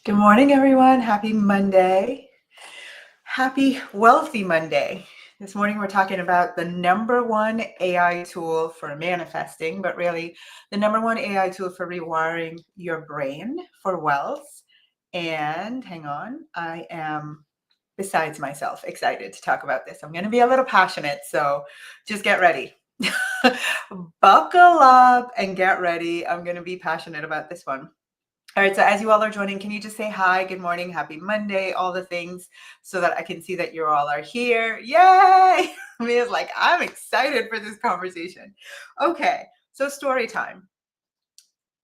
Good morning, everyone. Happy Monday. Happy Wealthy Monday. This morning, we're talking about the number one AI tool for manifesting, but really the number one AI tool for rewiring your brain for wealth. And hang on, I am, besides myself, excited to talk about this. I'm going to be a little passionate, so just get ready. Buckle up and get ready. I'm going to be passionate about this one. All right, so as you all are joining, can you just say hi, good morning, happy Monday, all the things, so that I can see that you all are here? Yay! Mia's like, I'm excited for this conversation. Okay, so story time.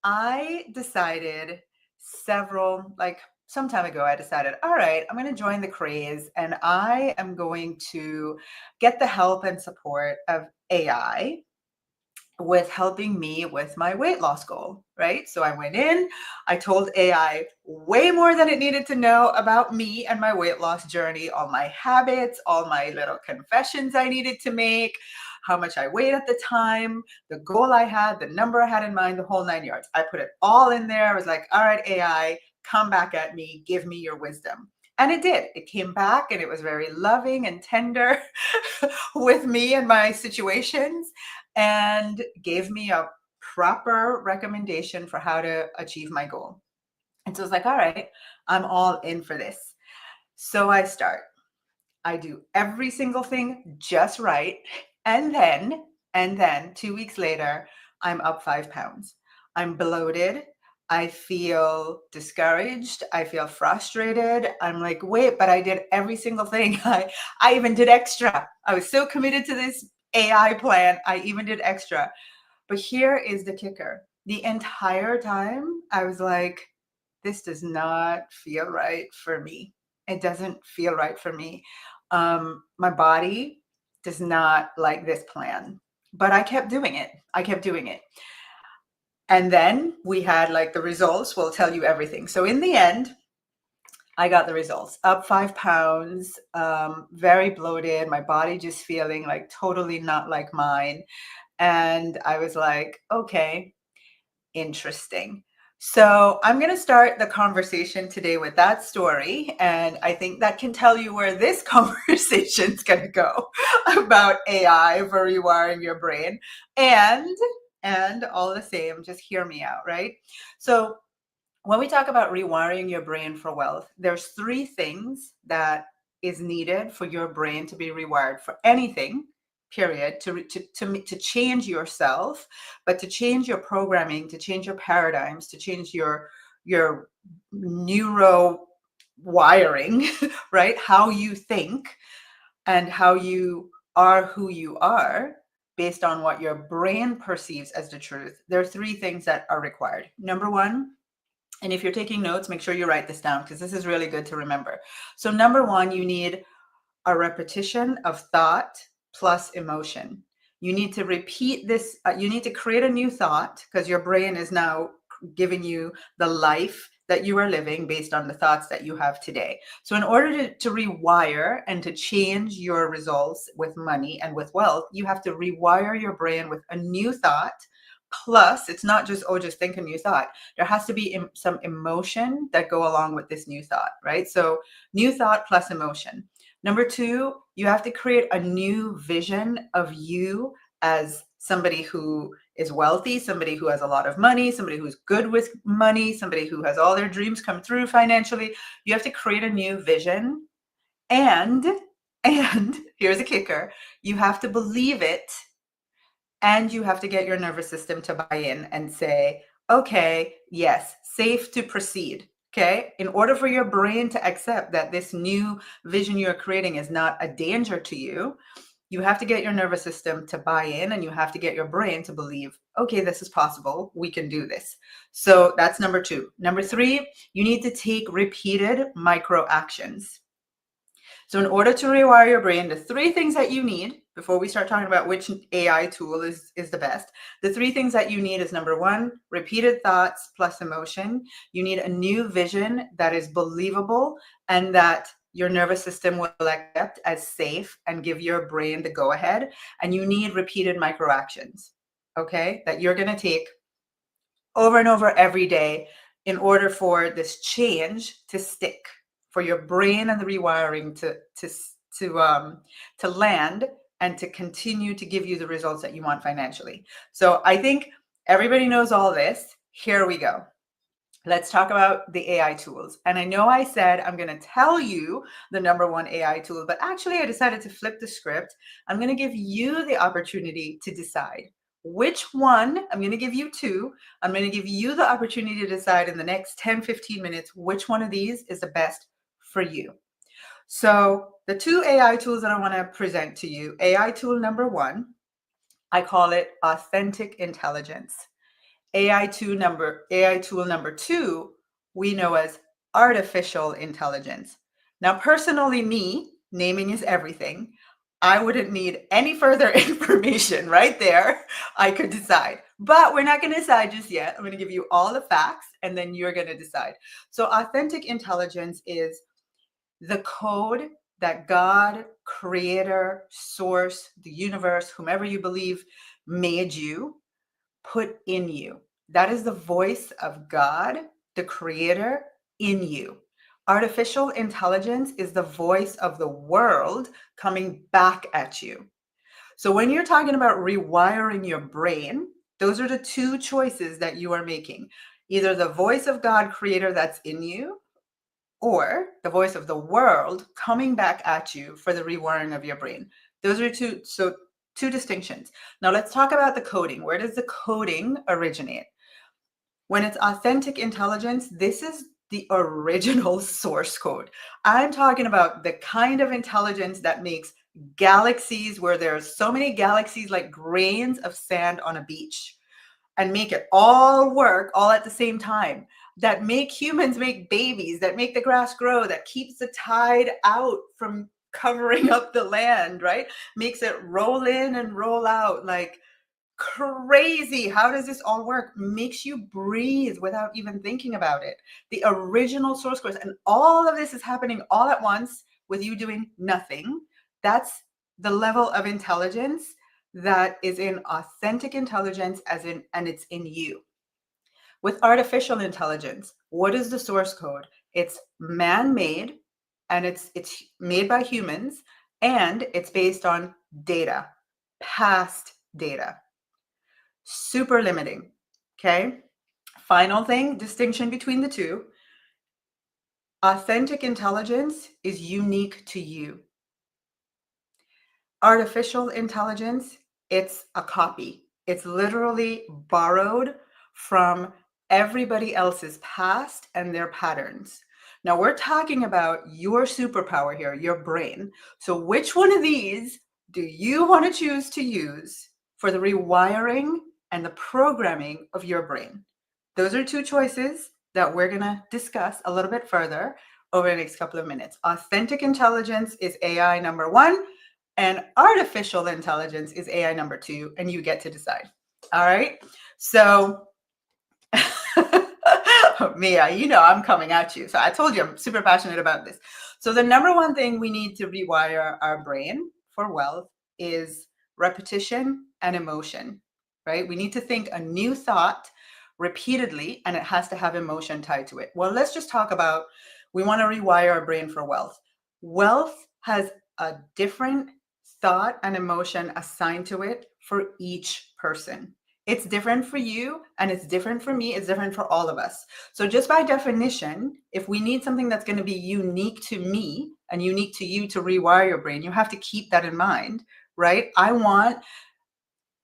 I decided some time ago, I decided, all right, I'm going to join the craze and I am going to get the help and support of AI with helping me with my weight loss goal, right? So I went in, I told AI way more than it needed to know about me and my weight loss journey, all my habits, all my little confessions I needed to make, how much I weighed at the time, the goal I had, the number I had in mind, the whole 9 yards. I put it all in there. I was like, all right, AI, come back at me, give me your wisdom. And it did. It came back and it was very loving and tender with me and my situations, and gave me a proper recommendation for how to achieve my goal. And so I was like, all right, I'm all in for this. So I start. I do every single thing just right. And then 2 weeks later, I'm up 5 pounds. I'm bloated. I feel discouraged. I feel frustrated. I'm like, wait, but I did every single thing. I even did extra. I was so committed to this AI plan. I even did extra. But here is the kicker. The entire time I was like, this does not feel right for me. It doesn't feel right for me. My body does not like this plan, but I kept doing it. And then we had the results will tell you everything. So in the end, I got the results. Up 5 pounds, very bloated, my body just feeling like totally not like mine. And I was like, okay, interesting. So I'm going to start the conversation today with that story. And I think that can tell you where this conversation is going to go about AI for rewiring your brain. And all the same, just hear me out, right? So when we talk about rewiring your brain for wealth, there's 3 things that is needed for your brain to be rewired for anything, period, to change yourself, but to change your programming, to change your paradigms, to change your neuro wiring, right? How you think and how you are who you are based on what your brain perceives as the truth. There are 3 things that are required. Number 1, and if you're taking notes, make sure you write this down because this is really good to remember. So number 1, you need a repetition of thought plus emotion. You need to repeat this. You need to create a new thought because your brain is now giving you the life that you are living based on the thoughts that you have today. So in order to rewire and to change your results with money and with wealth, you have to rewire your brain with a new thought. Plus, it's not just, oh, just think a new thought. There has to be some emotion that go along with this new thought, right? So new thought plus emotion. Number 2, you have to create a new vision of you as somebody who is wealthy, somebody who has a lot of money, somebody who's good with money, somebody who has all their dreams come through financially. You have to create a new vision. And here's a kicker, you have to believe it. And you have to get your nervous system to buy in and say, okay, yes, safe to proceed. Okay. In order for your brain to accept that this new vision you're creating is not a danger to you, you have to get your nervous system to buy in and you have to get your brain to believe, okay, this is possible. We can do this. So that's number 2. Number 3, you need to take repeated micro actions. So in order to rewire your brain, the 3 things that you need before we start talking about which AI tool is the best, the 3 things that you need is number 1, repeated thoughts plus emotion. You need a new vision that is believable and that your nervous system will accept as safe and give your brain the go ahead. And you need repeated micro actions, okay, that you're going to take over and over every day in order for this change to stick, for your brain and the rewiring to land and to continue to give you the results that you want financially. So I think everybody knows all this. Here we go. Let's talk about the AI tools. And I know I said I'm going to tell you the number one AI tool, but actually I decided to flip the script. I'm going to give you the opportunity to decide which one. I'm going to give you two. I'm going to give you the opportunity to decide in the next 10-15 minutes which one of these is the best for you. So the two AI tools that I want to present to you, AI tool number one, I call it authentic intelligence. AI tool number two, we know as artificial intelligence. Now, personally, me, naming is everything. I wouldn't need any further information right there. I could decide, but we're not going to decide just yet. I'm going to give you all the facts and then you're going to decide. So authentic intelligence is the code that God, creator, source, the universe, whomever you believe made you, put in you. That is the voice of God, the creator, in you. Artificial intelligence is the voice of the world coming back at you. So when you're talking about rewiring your brain, those are the two choices that you are making. Either the voice of God, creator, that's in you, or the voice of the world coming back at you for the rewiring of your brain. Those are two distinctions. Now let's talk about the coding. Where does the coding originate? When it's authentic intelligence, this is the original source code. I'm talking about the kind of intelligence that makes galaxies where there's so many galaxies like grains of sand on a beach, and make it all work all at the same time, that make humans make babies, that make the grass grow, that keeps the tide out from covering up the land, right? Makes it roll in and roll out like crazy. How does this all work? Makes you breathe without even thinking about it. The original source code. And all of this is happening all at once with you doing nothing. That's the level of intelligence that is in authentic intelligence, and it's in you. With artificial intelligence, what is the source code? It's man-made, and it's made by humans, and it's based on data, past data. Super limiting. Okay. Final thing, distinction between the two. Authentic intelligence is unique to you. Artificial intelligence, it's a copy. It's literally borrowed from everybody else's past and their patterns. Now we're talking about your superpower here, your brain. So which one of these do you want to choose to use for the rewiring and the programming of your brain? Those are two choices that we're going to discuss a little bit further over the next couple of minutes. Authentic intelligence is AI number one, and artificial intelligence is AI number two, and you get to decide. All right. So, Mia, you know I'm coming at you. So I told you I'm super passionate about this. So the number one thing we need to rewire our brain for wealth is repetition and emotion, right? We need to think a new thought repeatedly, and it has to have emotion tied to it. Well, let's just talk about, we want to rewire our brain for wealth. Wealth has a different thought and emotion assigned to it for each person. It's different for you, and it's different for me. It's different for all of us. So just by definition, if we need something that's going to be unique to me and unique to you to rewire your brain, you have to keep that in mind, right? I want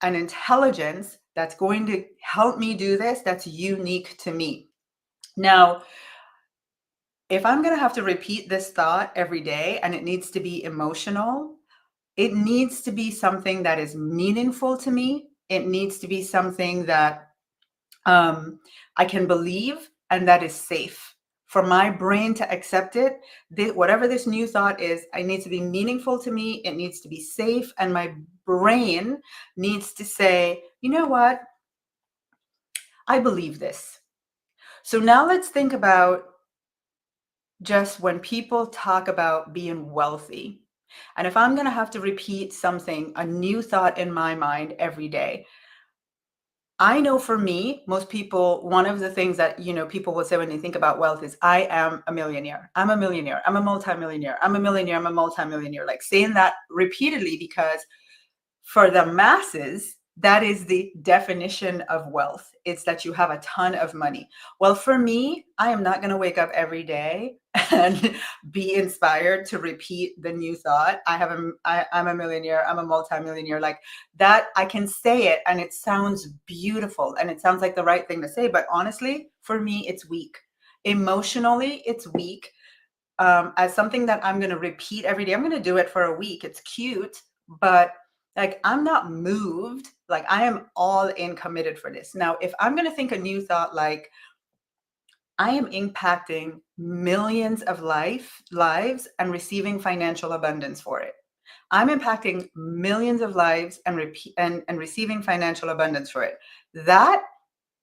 an intelligence that's going to help me do this, that's unique to me. Now, if I'm going to have to repeat this thought every day and it needs to be emotional, it needs to be something that is meaningful to me. It needs to be something that I can believe and that is safe. For my brain to accept it, whatever this new thought is, it needs to be meaningful to me. It needs to be safe. And my brain needs to say, you know what? I believe this. So now let's think about just when people talk about being wealthy. And if I'm going to have to repeat something, a new thought in my mind every day, I know for me, most people, one of the things that, people will say when they think about wealth is, I am a millionaire. I'm a millionaire. I'm a multimillionaire. I'm a millionaire. I'm a multimillionaire. Like saying that repeatedly, because for the masses, that is the definition of wealth. It's that you have a ton of money. Well, for me, I am not going to wake up every day and be inspired to repeat the new thought. I'm a millionaire. I'm a multimillionaire. Like that, I can say it and it sounds beautiful and it sounds like the right thing to say. But honestly, for me, it's weak. Emotionally, it's weak. As something that I'm going to repeat every day. I'm going to do it for a week. It's cute, but like I'm not moved. Like I am all in committed for this. Now, if I'm going to think a new thought, like I am impacting millions of lives and receiving financial abundance for it. I'm impacting millions of lives and receiving financial abundance for it. That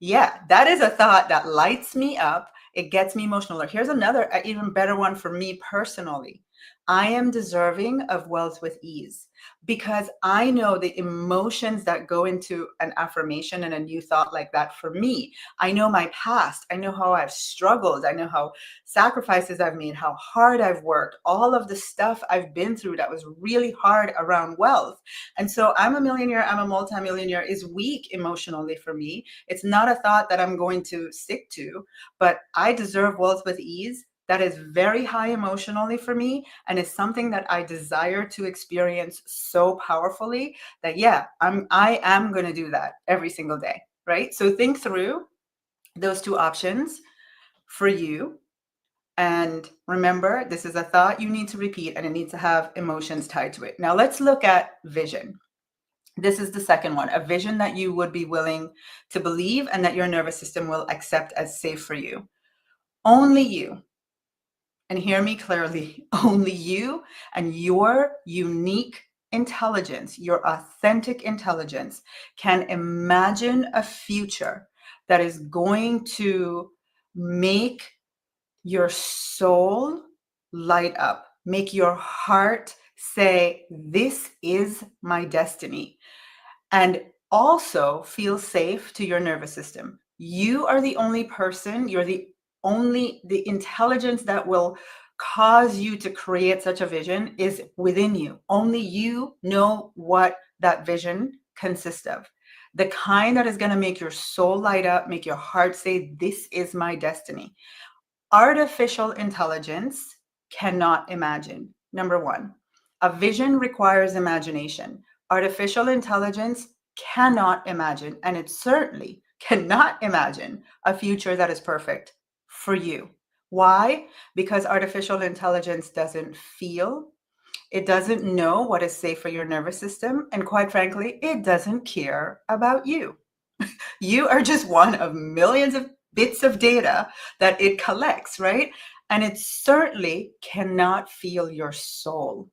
that is a thought that lights me up. It gets me emotional. Or here's another, even better one for me personally. I am deserving of wealth with ease, because I know the emotions that go into an affirmation and a new thought like that for me. I know my past. I know how I've struggled. I know how sacrifices I've made, how hard I've worked, all of the stuff I've been through that was really hard around wealth. And so I'm a millionaire, I'm a multimillionaire is weak emotionally for me. It's not a thought that I'm going to stick to, but I deserve wealth with ease. That is very high emotionally for me, and is something that I desire to experience so powerfully that I am going to do that every single day, right? So think through those two options for you. And remember, this is a thought you need to repeat, and it needs to have emotions tied to it. Now let's look at vision. This is the second one, a vision that you would be willing to believe and that your nervous system will accept as safe for you. Only you, and hear me clearly, only you and your unique intelligence, your authentic intelligence, can imagine a future that is going to make your soul light up, make your heart say, this is my destiny, and also feel safe to your nervous system. You are the only person, the intelligence that will cause you to create such a vision is within you. Only you know what that vision consists of. The kind that is going to make your soul light up, make your heart say, this is my destiny. Artificial intelligence cannot imagine. Number one, a vision requires imagination. Artificial intelligence cannot imagine, and it certainly cannot imagine a future that is perfect for you. Why? Because artificial intelligence doesn't feel, it doesn't know what is safe for your nervous system, and quite frankly, it doesn't care about you. You are just one of millions of bits of data that it collects, right? And it certainly cannot feel your soul.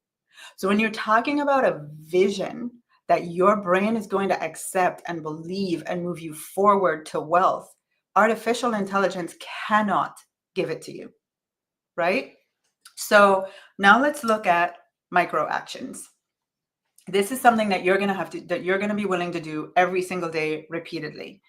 So when you're talking about a vision that your brain is going to accept and believe and move you forward to wealth, artificial intelligence cannot give it to you, right? So now let's look at micro actions. This is something that you're going to be willing to do every single day repeatedly.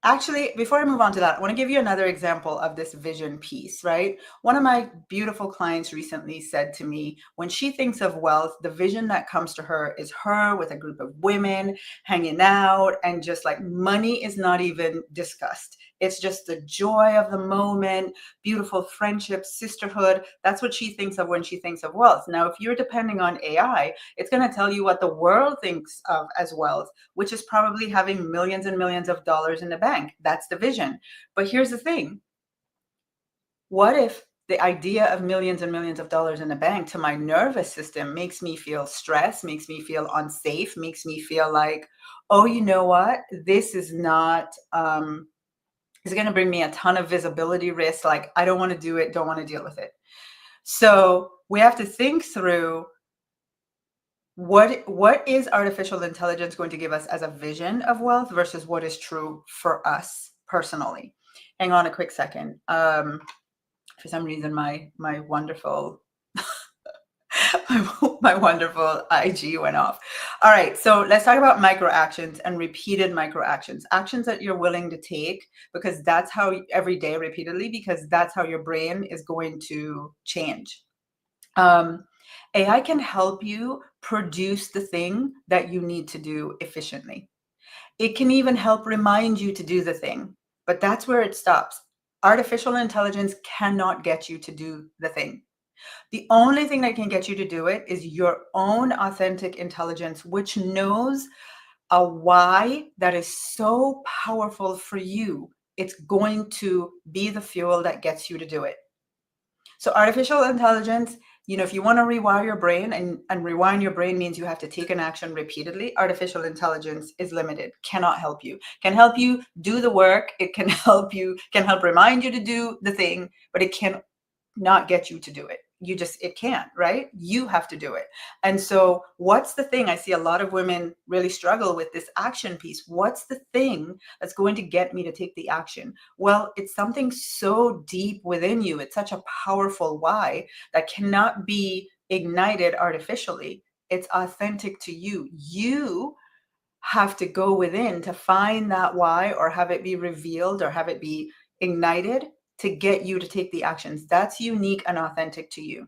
Actually, before I move on to that, I want to give you another example of this vision piece, right? One of my beautiful clients recently said to me, when she thinks of wealth, the vision that comes to her is her with a group of women hanging out, and just like money is not even discussed. It's just the joy of the moment, beautiful friendship, sisterhood. That's what she thinks of when she thinks of wealth. Now, if you're depending on AI, it's going to tell you what the world thinks of as wealth, which is probably having millions and millions of dollars in the bank. That's the vision. But here's the thing. What if the idea of millions and millions of dollars in the bank to my nervous system makes me feel stressed, makes me feel unsafe, makes me feel like, oh, you know what? This is not, it's going to bring me a ton of visibility risk. Like, I don't want to do it, don't want to deal with it. So we have to think through, what is artificial intelligence going to give us as a vision of wealth versus what is true for us personally. Hang on a quick second. For some reason, my wonderful My wonderful IG went off. All right, so let's talk about micro actions and repeated micro actions. Actions that you're willing to take, because that's how every day repeatedly, because that's how your brain is going to change. Um, AI can help you produce the thing that you need to do efficiently. It can even help remind you to do the thing, but that's where it stops. Artificial intelligence cannot get you to do the thing. The only thing that can get you to do it is your own authentic intelligence, which knows a why that is so powerful for you. It's going to be the fuel that gets you to do it. So artificial intelligence, if you want to rewire your brain, and rewind your brain means you have to take an action repeatedly, artificial intelligence is limited, cannot help you. Can help you do the work, it can help remind you to do the thing, but it can not get you to do it. It can't, right? You have to do it. And so what's the thing? I see a lot of women really struggle with this action piece. What's the thing that's going to get me to take the action? Well, it's something so deep within you. It's such a powerful why that cannot be ignited artificially. It's authentic to you. You have to go within to find that why, or have it be revealed, or have it be ignited to get you to take the actions. That's unique and authentic to you.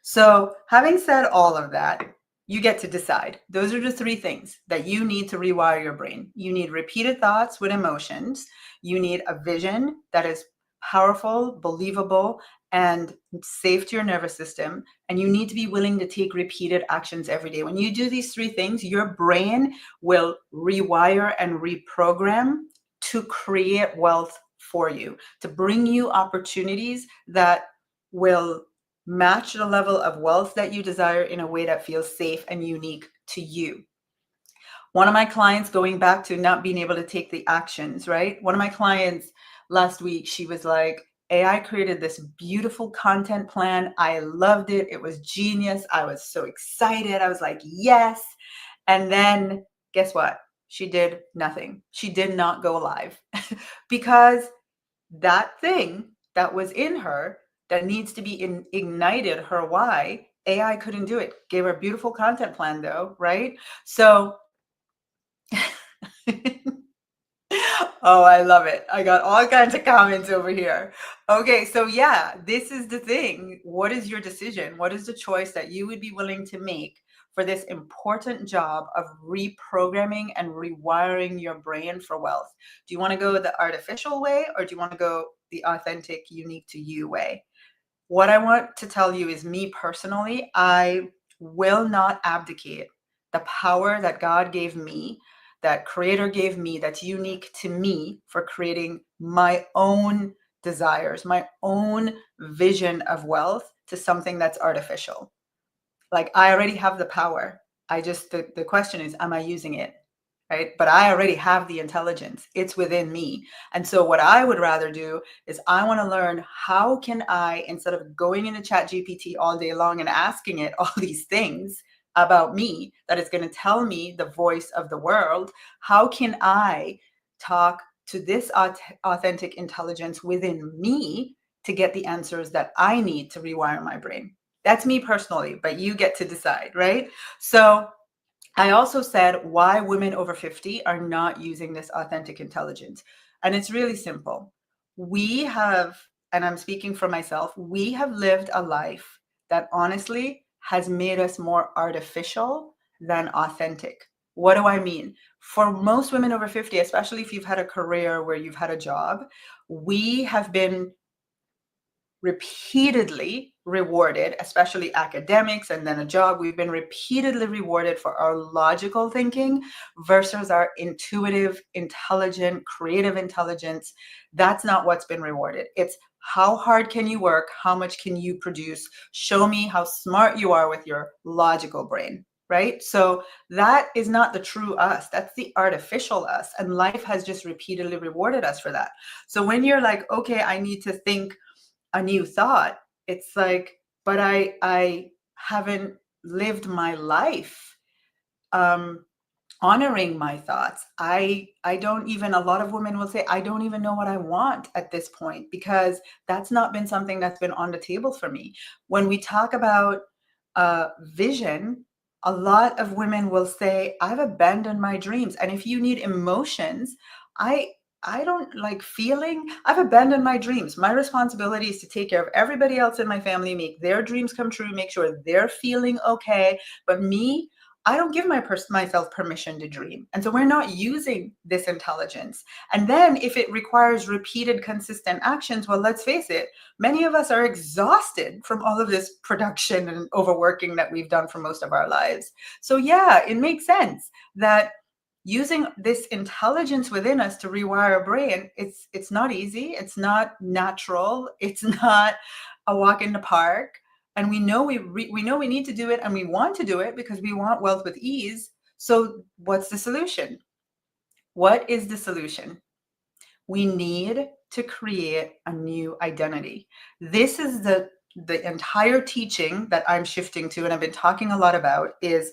So, having said all of that, you get to decide. Those are the three things that you need to rewire your brain. You need repeated thoughts with emotions. You need a vision that is powerful, believable, and safe to your nervous system. And you need to be willing to take repeated actions every day. When you do these three things, your brain will rewire and reprogram to create wealth for you, to bring you opportunities that will match the level of wealth that you desire in a way that feels safe and unique to you. One of my clients, going back to not being able to take the actions, right? One of my clients last week, she was like, AI created this beautiful content plan. I loved it. It was genius. I was so excited. I was like, yes. And then guess what? She did nothing. She did not go live because that thing that was in her that needs to be ignited, her why, AI couldn't do it. Gave her a beautiful content plan though, right? So oh, I love it. I got all kinds of comments over here. Okay, so yeah, this is the thing. What is your decision? What is the choice that you would be willing to make for this important job of reprogramming and rewiring your brain for wealth? Do you want to go the artificial way, or do you want to go the authentic, unique to you way? What I want to tell you is, me personally, I will not abdicate the power that God gave me, that Creator gave me, that's unique to me, for creating my own desires, my own vision of wealth, to something that's artificial. Like, I already have the power. The question is, am I using it? Right? But I already have the intelligence. It's within me. And so what I would rather do is, I want to learn, how can I, instead of going into ChatGPT all day long and asking it all these things about me that is going to tell me the voice of the world, how can I talk to this authentic intelligence within me to get the answers that I need to rewire my brain? That's me personally, but you get to decide, right? So I also said why women over 50 are not using this authentic intelligence. And it's really simple. We have, and I'm speaking for myself, we have lived a life that honestly has made us more artificial than authentic. What do I mean? For most women over 50, especially if you've had a career where you've had a job, we have been repeatedly rewarded, especially academics and then a job. We've been repeatedly rewarded for our logical thinking versus our intuitive, intelligent, creative intelligence. That's not what's been rewarded. It's, how hard can you work? How much can you produce? Show me how smart you are with your logical brain, right? So that is not the true us. That's the artificial us. And life has just repeatedly rewarded us for that. So when you're like, okay, I need to think a new thought, it's like, but I haven't lived my life honoring my thoughts. I don't even, a lot of women will say, I don't even know what I want at this point, because that's not been something that's been on the table for me. When we talk about vision, a lot of women will say, I've abandoned my dreams. And if you need emotions, I I don't like feeling. I've abandoned my dreams. My responsibility is to take care of everybody else in my family, make their dreams come true, make sure they're feeling okay. But me, I don't give myself permission to dream. And so we're not using this intelligence. And then if it requires repeated, consistent actions, well, let's face it, many of us are exhausted from all of this production and overworking that we've done for most of our lives. So yeah, it makes sense that using this intelligence within us to rewire our brain, it's not easy, it's not natural, it's not a walk in the park. And we know we know we need to do it, and we want to do it because we want wealth with ease. So what's the solution? What is the solution? We need to create a new identity. This is the entire teaching that I'm shifting to, and I've been talking a lot about, is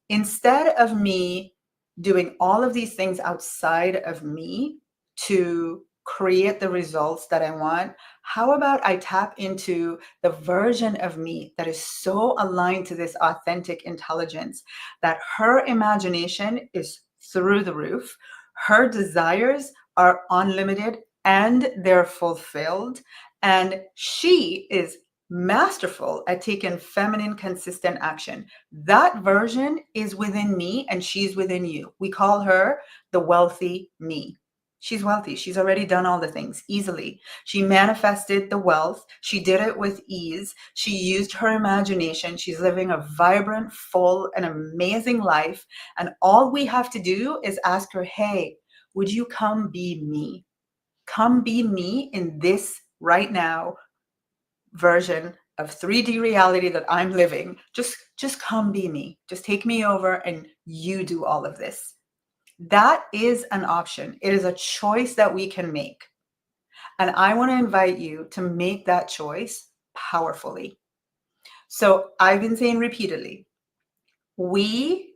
instead of me doing all of these things outside of me to create the results that I want, how about I tap into the version of me that is so aligned to this authentic intelligence that her imagination is through the roof, her desires are unlimited and they're fulfilled, and she is masterful at taking feminine, consistent action. That version is within me and she's within you. We call her the wealthy me. She's wealthy. She's already done all the things easily. She manifested the wealth. She did it with ease. She used her imagination. She's living a vibrant, full, and amazing life. And all we have to do is ask her, hey, would you come be me? Come be me in this right now version of 3D reality that I'm living. Just come be me. Just take me over and you do all of this. That is an option. It is a choice that we can make. And I want to invite you to make that choice powerfully. So I've been saying repeatedly, we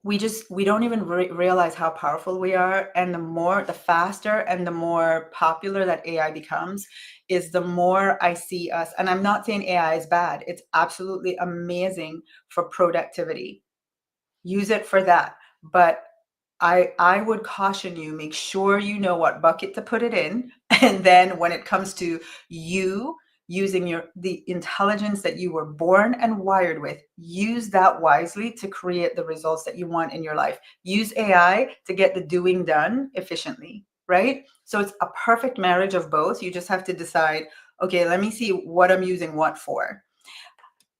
we don't even realize how powerful we are. And the faster and the more popular that AI becomes, is the more I see us. And I'm not saying AI is bad. It's absolutely amazing for productivity. Use it for that. But I would caution you, make sure you know what bucket to put it in. And then when it comes to you using the intelligence that you were born and wired with, use that wisely to create the results that you want in your life. Use AI to get the doing done efficiently, right? So it's a perfect marriage of both. You just have to decide, okay, let me see what I'm using what for.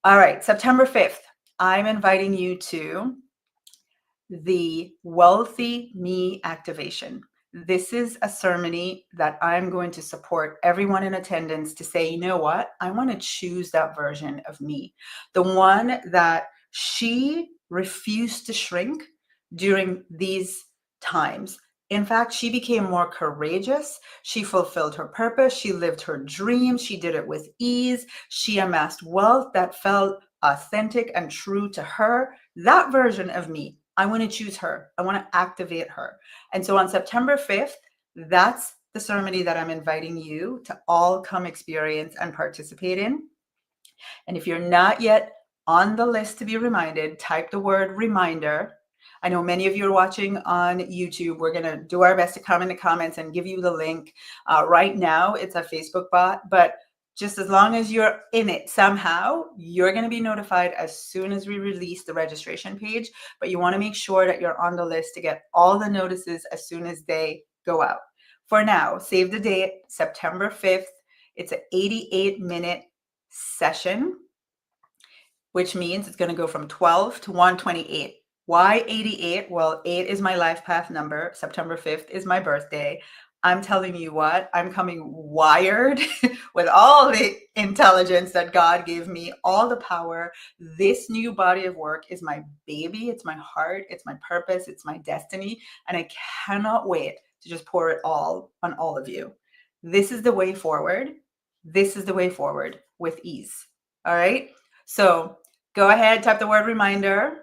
All right, September 5th, I'm inviting you to the Wealthy Me Activation. This is a ceremony that I'm going to support everyone in attendance to say, you know what? I want to choose that version of me, the one that she refused to shrink during these times. In fact, she became more courageous. She fulfilled her purpose. She lived her dreams. She did it with ease. She amassed wealth that felt authentic and true to her. That version of me, I want to choose her. I want to activate her. And so on September 5th, that's the ceremony that I'm inviting you to all come experience and participate in. And if you're not yet on the list to be reminded, type the word reminder. I know many of you are watching on YouTube. We're going to do our best to come in the comments and give you the link. Right now, it's a Facebook bot, but just as long as you're in it somehow, you're going to be notified as soon as we release the registration page. But you want to make sure that you're on the list to get all the notices as soon as they go out. For now, save the date, September 5th. It's an 88-minute session, which means it's going to go from 12 to 128. Why 88? Well, 8 is my life path number. September 5th is my birthday. I'm telling you what, I'm coming wired with all the intelligence that God gave me, all the power. This new body of work is my baby. It's my heart. It's my purpose. It's my destiny. And I cannot wait to just pour it all on all of you. This is the way forward. This is the way forward with ease. All right. So go ahead, type the word reminder.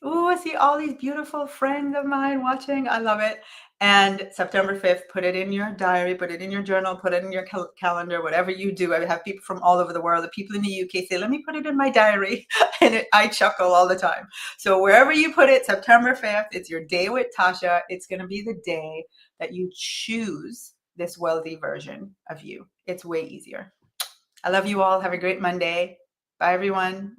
Ooh, I see all these beautiful friends of mine watching. I love it. And September 5th, put it in your diary, put it in your journal, put it in your calendar, whatever you do. I have people from all over the world. The people in the UK say, let me put it in my diary. And I chuckle all the time. So wherever you put it, September 5th, it's your day with Tasha. It's going to be the day that you choose this wealthy version of you. It's way easier. I love you all. Have a great Monday. Bye, everyone.